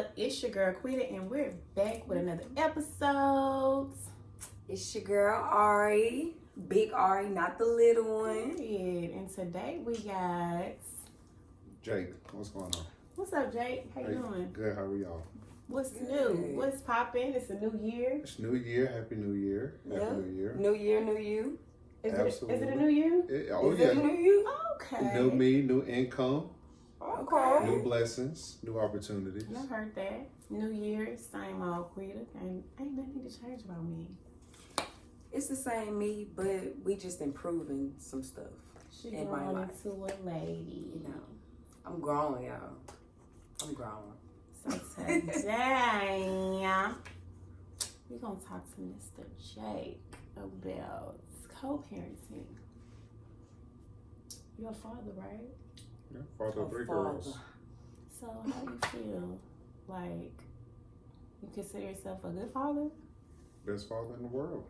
up? It's your girl Quita, and we're back with another episode. It's your girl Ari, big Ari, not the little one. Period. And today we got Jake. What's going on? What's up, Jake? How you doing? Good. How are y'all? What's Good. new? What's popping? It's a new year. It's New Year. Happy New Year. Happy New Year. New year, new you. Is Absolutely. it a new year? Is it new you? Okay. New me, new income, Okay. new blessings, new opportunities. You heard that? New year, same old Quita, and ain't nothing to change about me. It's the same me, but we just improving some stuff. She In my growing life. into a lady. You know, I'm growing, y'all. I'm growing. So today, we're going to talk to Mr. Jake about co-parenting. You're a father, right? Yeah, father of three Father. girls. So how do you feel? Like, you consider yourself a good father? Best father in the world.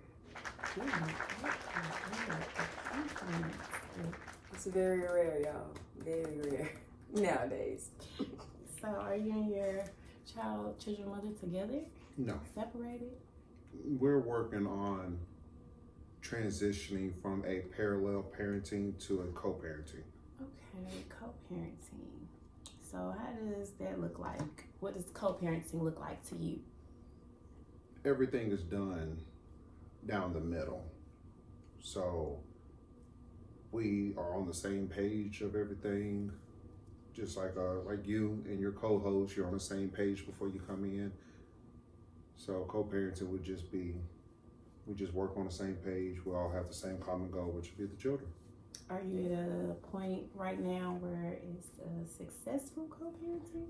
It's very rare, y'all. Very rare nowadays. So are you and your children mother together? No. Separated? We're working on transitioning from a parallel parenting to a co-parenting. Okay, co-parenting. So how does that look like? What does co-parenting look like to you? Everything is done down the middle. So we are on the same page of everything. Just like you and your co-host, you're on the same page before you come in. So co-parenting would just be, we just work on the same page. We all have the same common goal, which would be the children. Are you at a point right now where it's a successful co-parenting?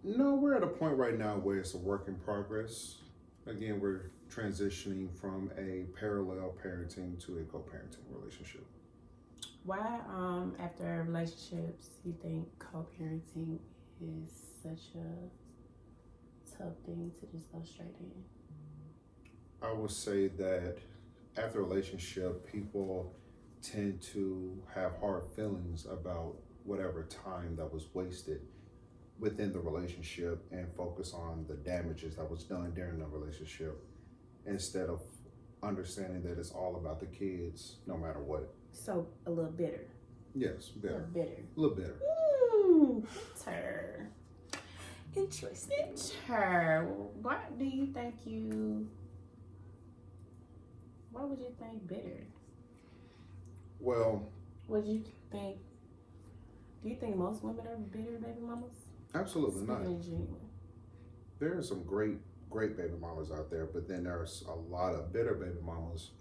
No, we're at a point right now where it's a work in progress. Again, we're transitioning from a parallel parenting to a co-parenting relationship. Why, after relationships, you think co-parenting is such a tough thing to just go straight in? I would say that after a relationship, people tend to have hard feelings about whatever time that was wasted within the relationship and focus on the damages that was done during the relationship instead of understanding that it's all about the kids no matter what. So a little bitter. Yes, A bitter. little bitter. A little bitter. Bitter. Interesting. Bitter. Why do you think why would you think bitter? Well, Would you think, do you think most women are bitter baby mamas? absolutely not. Speaking genuine. There are some great baby mamas out there, but then there's a lot of bitter baby mamas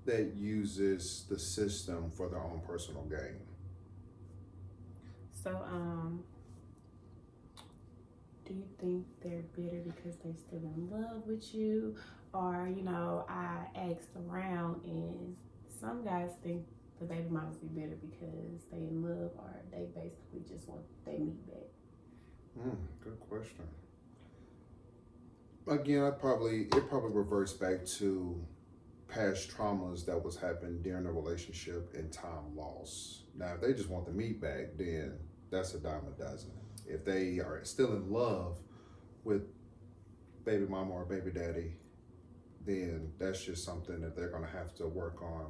that uses the system for their own personal gain. So, do you think they're bitter because they're still in love with you? Or, I asked around and some guys think the baby mamas be bitter because they in love or they basically just want their meat back. Good question. Again, it probably reverts back to past traumas that was happening during a relationship and time lost. Now, if they just want the meat back, then that's a dime a dozen. If they are still in love with baby mama or baby daddy, then that's just something that they're going to have to work on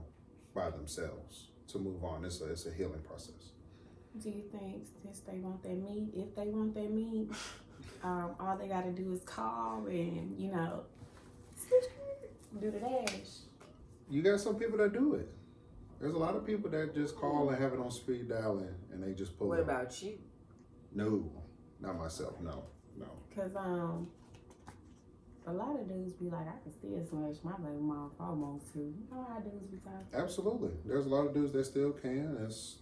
by themselves to move on. It's a healing process. Do you think since they want that meat, if they want that meat, all they got to do is call and, do the dash? You got some people that do it. There's a lot of people that just call and have it on speed dialing and they just pull What up. about you? No, not myself. No. Because a lot of dudes be like, I can still smash my baby mom if I want to. You know how dudes be talking? Absolutely. There's a lot of dudes that still can. That's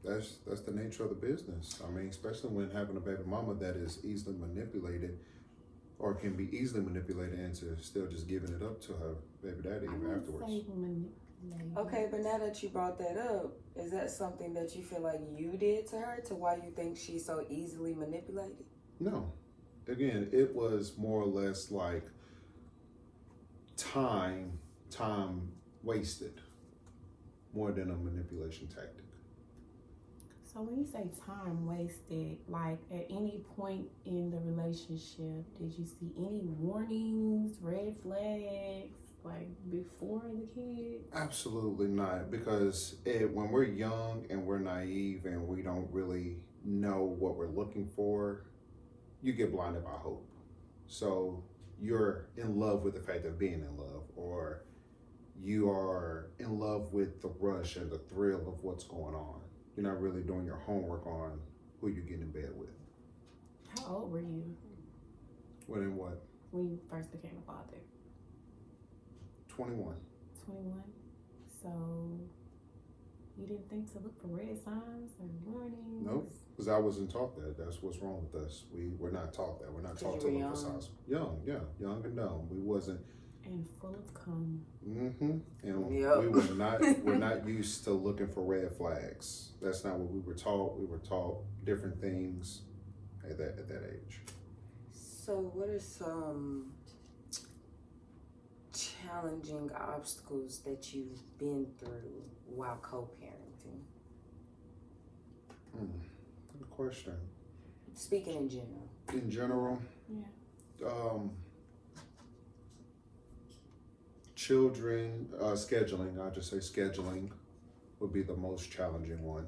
the nature of the business. I mean, especially when having a baby mama that is easily manipulated or can be easily manipulated into still just giving it up to her baby daddy even afterwards. Okay, but now that you brought that up, is that something that you feel like you did to her to why you think she's so easily manipulated? No. Again, it was more or less like time wasted more than a manipulation tactic. So when you say time wasted, like at any point in the relationship, did you see any warnings, red flags, like before the kid? Absolutely not, because when we're young and we're naive and we don't really know what we're looking for, you get blinded by hope. So you're in love with the fact of being in love, or you are in love with the rush and the thrill of what's going on. You're not really doing your homework on who you get in bed with. How old were you When what? when you first became a father? 21. 21. So you didn't think to look for red signs or warnings? Nope, because I wasn't taught that. That's what's wrong with us. We're not taught that. We're not taught to look for signs. Young and dumb. We wasn't. And full of cum. Mm-hmm. And Yep. we're not used to looking for red flags. That's not what we were taught. We were taught different things at that age. So what are some challenging obstacles that you've been through while co-parenting? Good question. Speaking in general. In general, Yeah. Children, scheduling, I'll just say scheduling would be the most challenging one.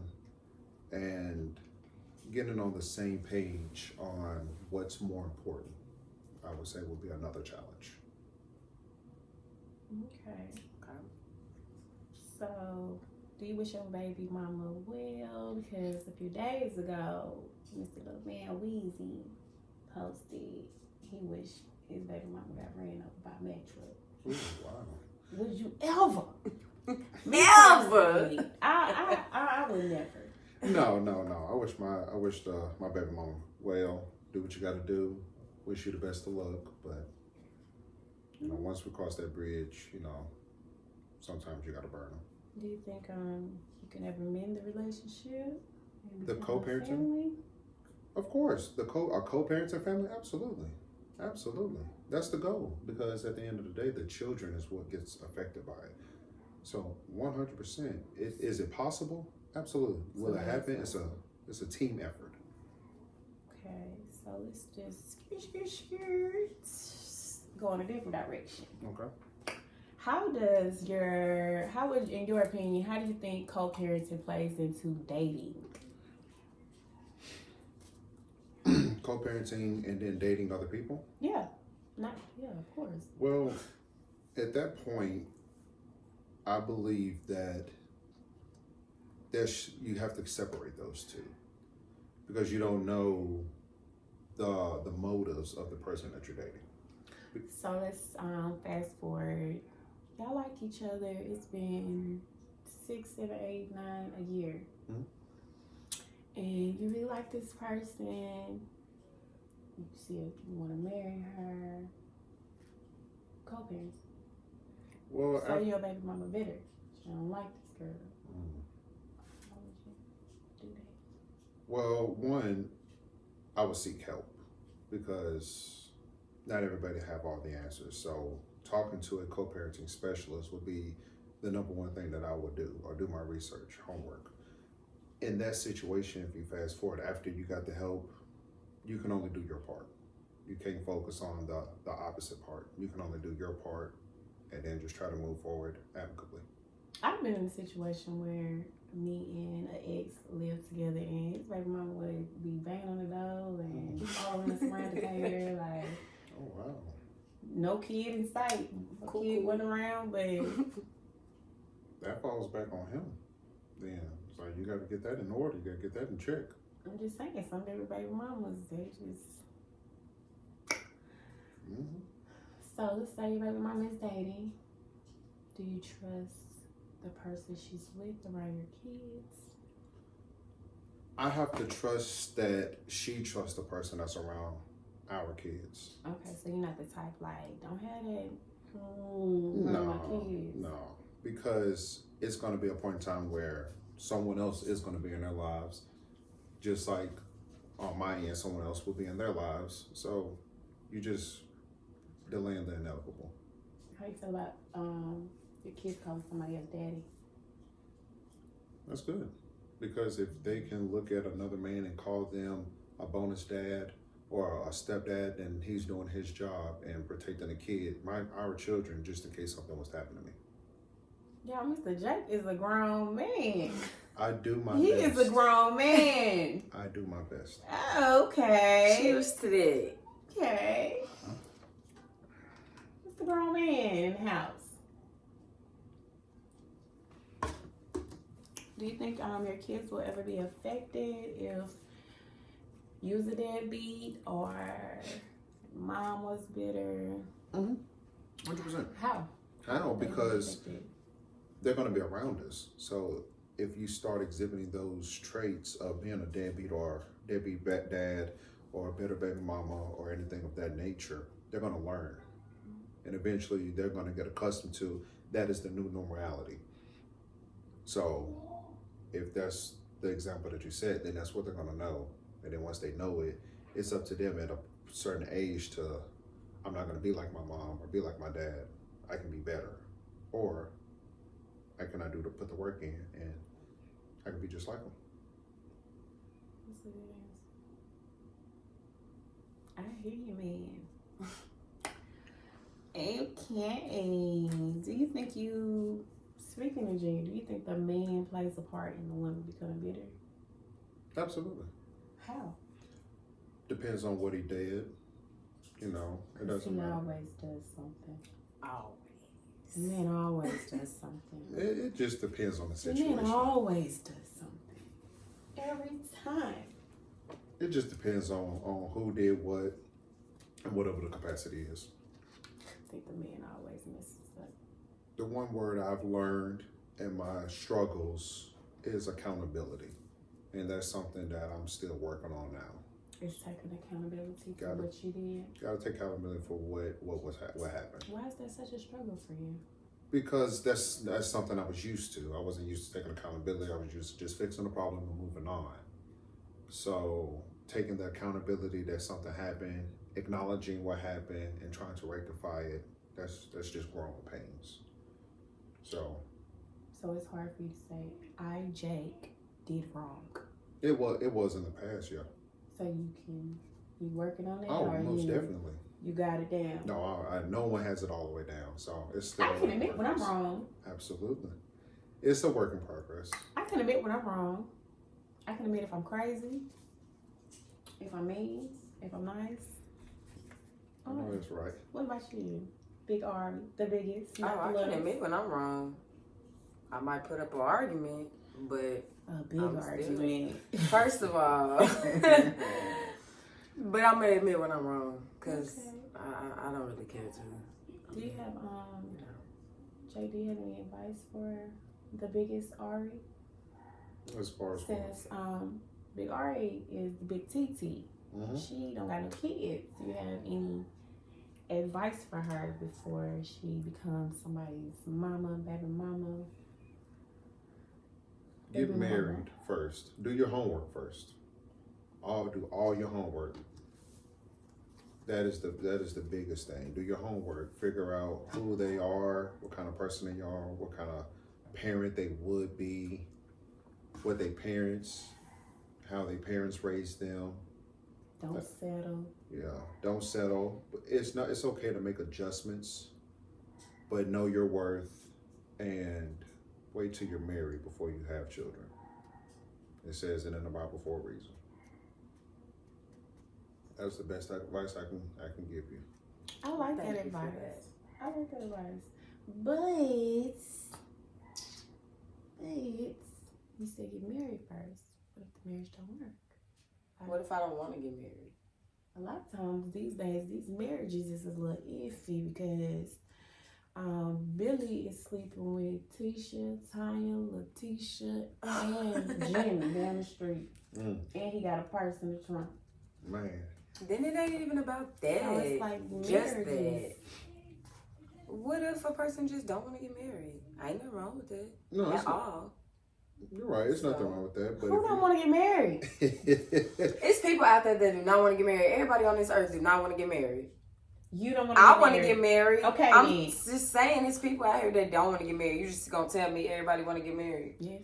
And getting on the same page on what's more important, I would say, would be another challenge. Okay. Okay. So, do you wish your baby mama well? Because a few days ago, Mr. Little Man Weezy posted he wished his baby mama got ran over by a Mack truck. Ooh, wow. Would you ever? Ever? I would never. No. I wish my baby mama well. Do what you got to do. Wish you the best of luck. But once we cross that bridge, sometimes you got to burn them. Do you think you can ever mend the relationship? The co-parenting? Family? Of course, a co-parenting family. Absolutely. That's the goal, because at the end of the day, the children is what gets affected by it. So 100%. Is it possible? Absolutely. Will it happen? It's a team effort. Okay, so let's just go in a different direction. Okay. How would, in your opinion, how do you think co-parenting plays into dating? Co-parenting and then dating other people? Yeah, of course. Well, at that point, I believe that you have to separate those two, because you don't know the motives of the person that you're dating. So let's fast forward. Y'all like each other. It's been 6, 7, 8, 9, a year. Mm-hmm. And you really like this person. You see if you want to marry her. Co-parents. Well, So your baby mama bitter. She don't like this girl. How would you do that? Well, one, I would seek help, because not everybody have all the answers. So talking to a co-parenting specialist would be the number one thing that I would do, or do my research, homework. In that situation, if you fast forward, after you got the help, you can only do your part. You can't focus on the opposite part. You can only do your part and then just try to move forward amicably. I've been in a situation where me and an ex lived together, and his baby mama would be banging on the door and following us around the table, like, Oh, wow. no kid in sight. No kid went around, but That falls back on him. Then it's like, you got to get that in order. You got to get that in check. I'm just saying, some baby mamas, they just. Mm-hmm. So let's say your baby mama is dating. Do you trust the person she's with around your kids? I have to trust that she trusts the person that's around our kids. Okay, so you're not the type like, don't have that around my kids. No, because it's going to be a point in time where someone else is going to be in their lives, just like on my end, someone else will be in their lives. So you just delaying the inevitable. How you feel about your kids calling somebody else daddy? That's good. Because if they can look at another man and call them a bonus dad or a stepdad, then he's doing his job and protecting the kid, our children, just in case something was happening to me. Yeah, Mr. Jake is a grown man. I do my He best. is a grown man. I do my best. Okay. Cheers to that. Okay. It's the grown man in the house. Do you think your kids will ever be affected if you was a deadbeat or mom was bitter? 100%. How? I know, They will be because affected. they're going to be around us. So if you start exhibiting those traits of being a deadbeat or deadbeat dad or a bitter baby mama or anything of that nature, they're going to learn. And eventually they're going to get accustomed to that is the new normality. So if that's the example that you said, then that's what they're going to know. And then once they know it, it's up to them at a certain age to, I'm not going to be like my mom or be like my dad. I can be better. Or I cannot do to put the work in and I can be just like them. That's what it is. I hear you, man. Okay. Do you think speaking of Junior, do you think the man plays a part in the woman becoming bitter? Absolutely. How? Depends on what he did. You know, it doesn't He matter. always does something. Always. Man always does something. It just depends on the The situation. man always does something. Every time. It just depends on who did what and whatever the capacity is. I think the man always messes up. The one word I've learned in my struggles is accountability. And that's something that I'm still working on now. It's taking accountability for Got it. what you did. Got to take accountability for what happened. Why is that such a struggle for you? Because that's something I was used to. I wasn't used to taking accountability. I was used to just fixing the problem and moving on. So taking the accountability that something happened, acknowledging what happened, and trying to rectify it, that's just growing pains. So it's hard for you to say, I, Jake, did wrong. it was in the past, yeah. So you working on that? Oh, or most you, definitely. You got it down. No, no one has it all the way down. So it's still. I can admit when I'm wrong. Absolutely, it's a work in progress. I can admit when I'm wrong. I can admit if I'm crazy, if I'm mean, if I'm nice. I know that's right. What about you? Big R, the biggest. Oh, Not I the can littlest. admit when I'm wrong. I might put up an argument, but A big I'm argument. first of all, but I'm gonna admit when I'm wrong because Okay. I don't really care to. Do you have Jay? Do you have any advice for the biggest Ari? As far as Since Big Ari is the big TT, she don't got no kids. Do you have any advice for her before she becomes somebody's mama, baby mama? Get Baby married mama. first. Do your homework first. Do all your homework. That is the biggest thing. Do your homework. Figure out who they are, what kind of person they are, what kind of parent they would be, what they parents, how they parents raised them. Don't settle. Yeah, don't settle. It's okay to make adjustments, but know your worth and wait till you're married before you have children. It says it in the Bible for a reason. That's the best advice I can give you. I like Thank that you for advice. that. I like that advice. But you said get married first. What if the marriage don't work? What if I don't want to get married? A lot of times these days, these marriages is a little iffy because Billy is sleeping with Tisha, Tanya, Letitia, and Jimmy down the street. And he got a purse in the trunk. Man. Then it ain't even about that. So it's like just marriages. that. What if a person just don't want to get married? Ain't nothing wrong with that No, at all. you're right. It's nothing wrong with that. But Who don't want to get married? It's people out there that do not want to get married. Everybody on this earth do not want to get married. You don't want to get I want to married. get married. Okay, I'm then. just saying, it's people out here that don't want to get married. You just gonna tell me everybody want to get married? Yes.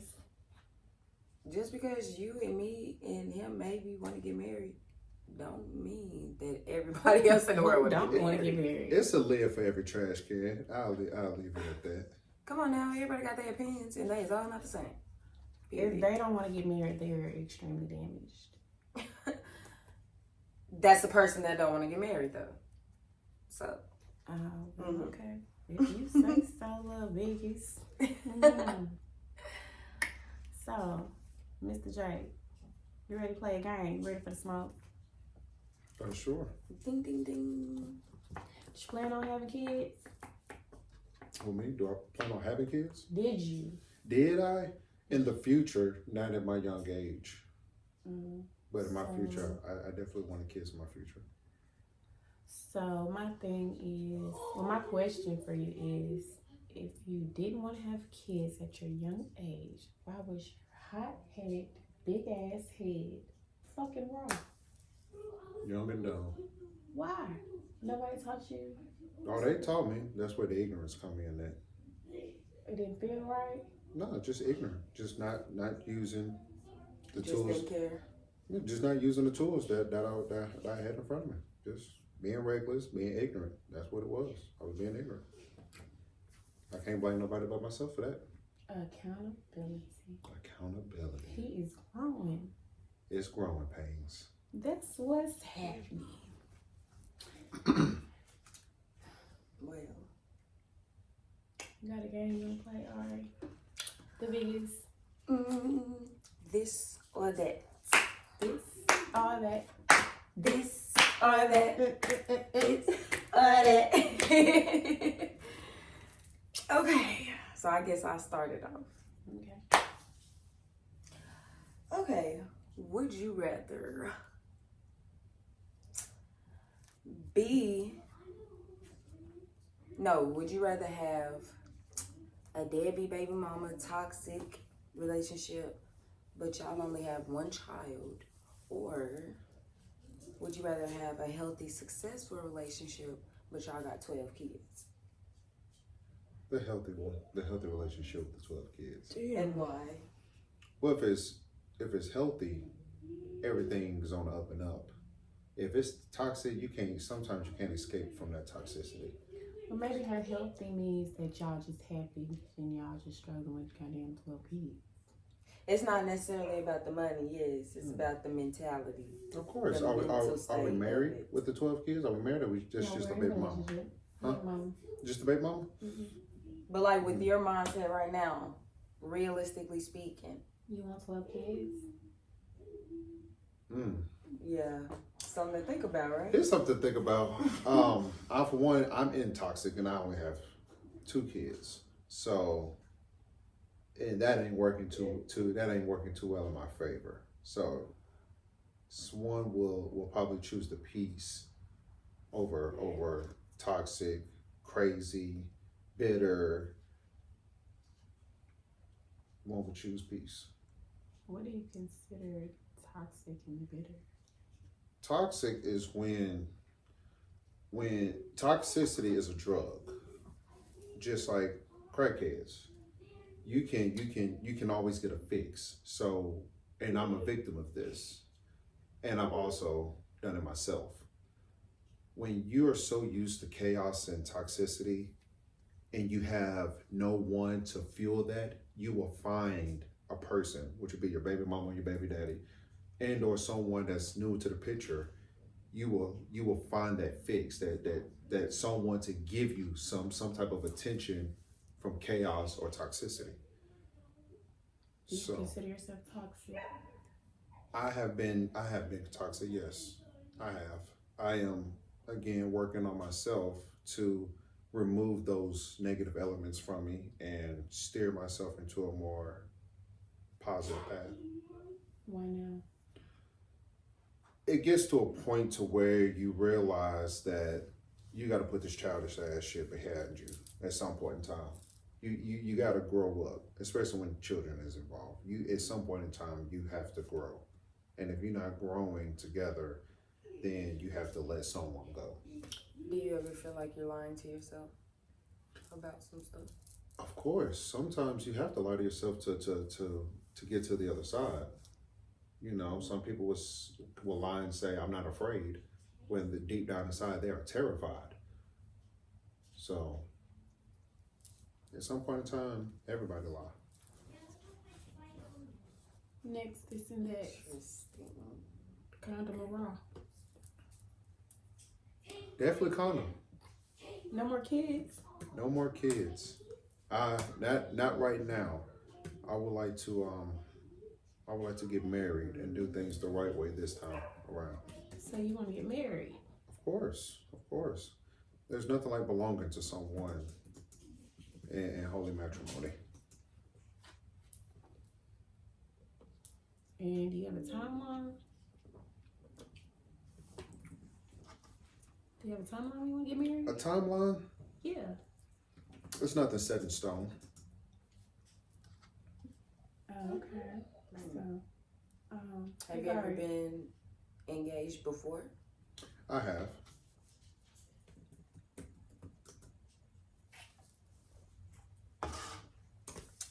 just because you and me and him maybe want to get married, don't mean that everybody else in the world don't want to get married. It's a lid for every trash can. I'll leave it at that. Come on now, everybody got their opinions, and it's all not the same. If they don't want to get married, they're extremely damaged. That's the person that don't want to get married, though. So. Okay. If you say so, little biggies. Mm. So, Mr. J, you ready to play a game? You ready for the smoke? Sure. Ding, ding, ding. Did you plan on having kids? Well, me, do I plan on having kids? Did you? Did I? In the future, not at my young age. Mm-hmm. But in my future, I definitely want kids in my future. So my thing is, well, my question for you is, if you didn't want to have kids at your young age, why was your hot-headed, big-ass head fucking wrong? Young and dumb. Why? Nobody taught you? Oh, they taught me. That's where the ignorance come in at. It didn't feel right? No, just ignorant. Just not using the Just tools. didn't care. Yeah, just not using the tools that I had in front of me. Just being reckless, being ignorant. That's what it was. I was being ignorant. I can't blame nobody but myself for that. Accountability. Accountability. He is growing. It's growing pains. That's what's happening. Well. You got a game you want to play, Ari? The biggest. This or that. This or that. This or that. This or that. Okay. So I guess I started off. Okay. Okay. Would you rather would you rather have a deadbeat baby mama, toxic relationship, but y'all only have one child? Or would you rather have a healthy, successful relationship, but y'all got 12 kids? The healthy one. The healthy relationship with the 12 kids. And why? Well, if it's healthy, everything's on the up and up. If it's toxic, sometimes you can't escape from that toxicity. Well, maybe her healthy means that y'all just happy and y'all just struggling with goddamn 12 kids. It's not necessarily about the money, yes. It's about the mentality. Of course. The Are mental we state married of it. with the 12 kids? Are we married or we just a baby mama? Huh? Just a baby mama? Mm-hmm. But like with your mindset right now, realistically speaking. You want 12 kids? Yeah. Something to think about, right? It's something to think about. For one, I'm in toxic and I only have 2 kids. So, and that ain't working too well in my favor. So, one will probably choose the peace over toxic, crazy, bitter. One would choose peace. What do you consider toxic and bitter? Toxic is when toxicity is a drug, just like crackheads. You can always get a fix. So, and I'm a victim of this, and I've also done it myself. When you are so used to chaos and toxicity, and you have no one to fuel that, you will find a person, which would be your baby mama or your baby daddy, and or someone that's new to the picture. You will find that fix, that someone to give you some type of attention from chaos or toxicity. Do you consider yourself toxic? I have been toxic, yes. I have. I am again working on myself to remove those negative elements from me and steer myself into a more positive path. Why now? It gets to a point to where you realize that you got to put this childish ass shit behind you at some point in time. You got to grow up, especially when children is involved. At some point in time, you have to grow. And if you're not growing together, then you have to let someone go. Do you ever feel like you're lying to yourself about some stuff? Of course. Sometimes you have to lie to yourself to to get to the other side. You know, some people will lie and say, I'm not afraid, when deep down inside they are terrified. So, at some point in time, everybody lie. Next, this and that. Condom or raw. Definitely condom. No more kids. No more kids. Not right now. I would like to get married and do things the right way this time around. So you want to get married? Of course. There's nothing like belonging to someone in holy matrimony. And do you have a timeline? Do you have a timeline when you want to get married? A timeline? Yeah. There's nothing set in stone. Oh, okay. So, Have you ever been engaged before? I have.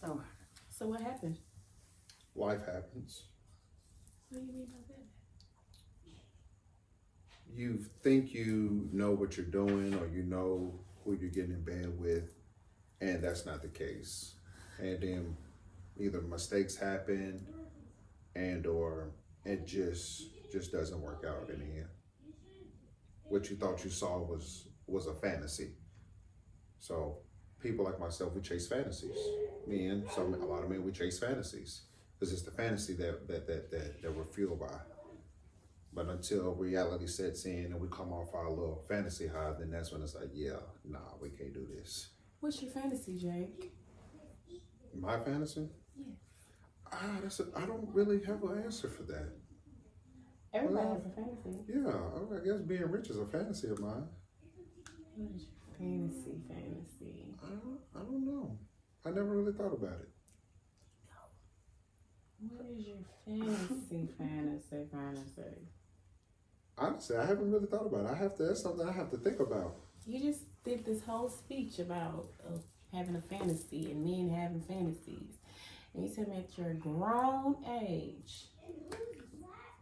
Oh. So what happened? Life happens. What do you mean by that? You think you know what you're doing, or you know who you're getting in bed with, and that's not the case. And then either mistakes happen, and or it just doesn't work out in the end. What you thought you saw was a fantasy. So people like myself, we chase fantasies. A lot of men, we chase fantasies because it's the fantasy that we're fueled by. But until reality sets in and we come off our little fantasy high, then that's when it's like, yeah, nah, we can't do this. What's your fantasy, Jake? My fantasy? Yeah. I don't really have an answer for that. Everybody has a fantasy. Yeah, I guess being rich is a fantasy of mine. What is your fantasy? I don't know. I never really thought about it. What is your fantasy? Honestly, I haven't really thought about it. That's something I have to think about. You just did this whole speech about having a fantasy and men having fantasies. And you said me at your grown age,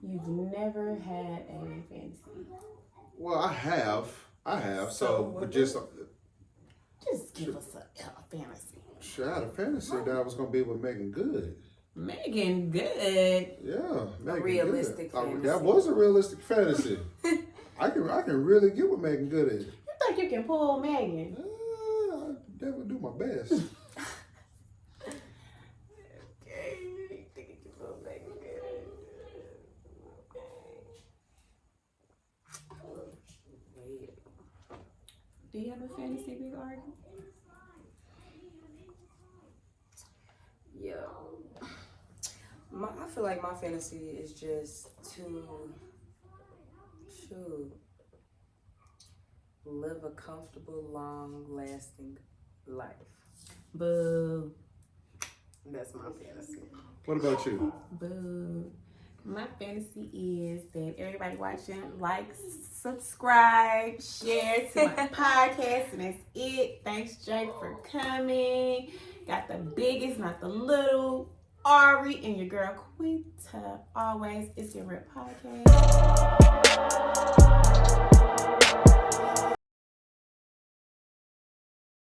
you've never had a fantasy. Well, I have. But just give us a fantasy. Sure, I had a fantasy that I was gonna be with Megan Good. Megan Good. Yeah, Megan A realistic Good. fantasy. That was a realistic fantasy. I can really get with Megan Good. You think you can pull Megan? I definitely do my best. Okay, you think you can pull Megan Good? Wait. Do you have a fantasy, Big Arden? Yeah. I feel like my fantasy is just to live a comfortable, long-lasting life. Boo. That's my fantasy. What about you? Boo. My fantasy is that everybody watching likes, subscribe, share to my podcast, and that's it. Thanks, Jake, for coming. Got the biggest, not the little. Ari and your girl Quita. Always, it's your real podcast.